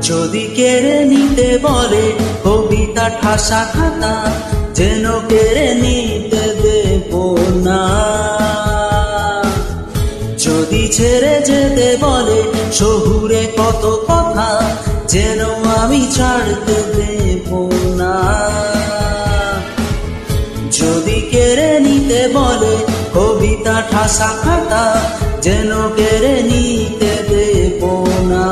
যদি কেড়ে নিতে বলে কবিতা ঠাসা খাতা, যেন কেড়ে নিতে দেব না। যদি ছেড়ে যেতে বলে শহুরে কত কথা, যেন আমি ছাড়তে দেব না। যদি কেড়ে নিতে বলে কবিতা ঠাসা খাতা, যেন কেড়ে নিতে দেব না।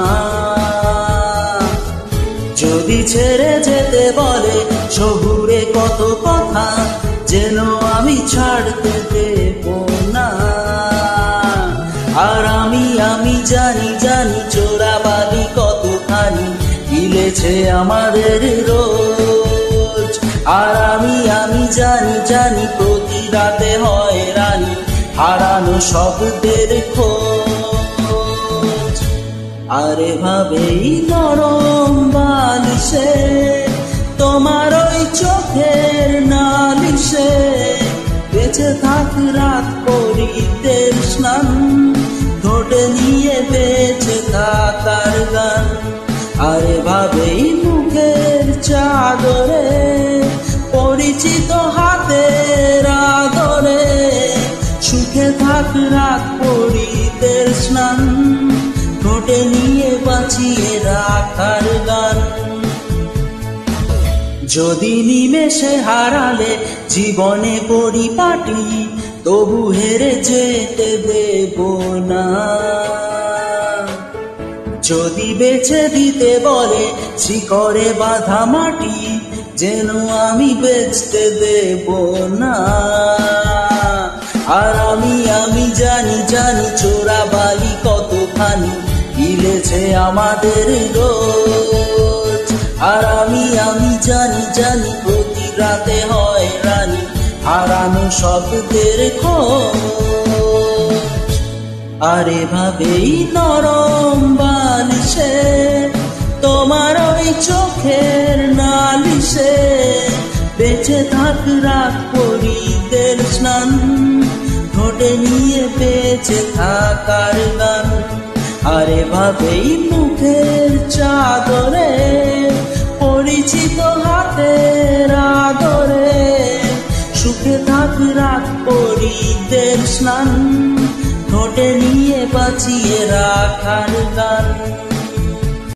যদি ছেড়ে যেতে বলে শহুরে কত কথা, যেন আমি ছাড়তে দেব না। আর আমি জানি চোরাবালি কতখানি গিলেছে আমাদের রোজ। আর আমি জানি প্রতি রাতে হয় রানী হারানো শব্দের খোঁজ। আরে ভাবেই নরম বালিশে তোমার ওই চোখের নালিশে, বেঁচে থাক রাত পরিতের স্নান, ঠোঁটে নিয়ে বেঁচে থাকার গান। আরে ভাবেই মুখের চাদরে পরিচিত হাতের আদরে, সুখে থাক রাত পরিতের স্নান, ঠোঁটে নিয়ে বাঁচিয়ে রাখার গান। যদি নিমেষে হারালে জীবনে পরিপাটি, তবু হেরে যেতে দেব না। যদি বেছে দিতে বলে শিকড়ে বাঁধা মাটি, যেন আমি বেচতে দেব না। আর আমি জানি চোরাবালি কতখানি গিলেছে আমাদের রোজ। আর আমি জানি প্রতি রাতে হয় রানী হারানো শব্দের খোঁজ। আরে ভাবেই নরম বালিশে তোমার ওই চোখের নালিশে, বেঁচে থাক রাত পরিতের স্নান, ঠোঁটে নিয়ে বেঁচে থাকার গান। আরে ভাবেই মুখের চাদরে পরিচিত হাতের আদরে, সুখে থাক রাত পরিতের স্নান, ঠোঁটে নিয়ে বাঁচিয়ে রাখার গান।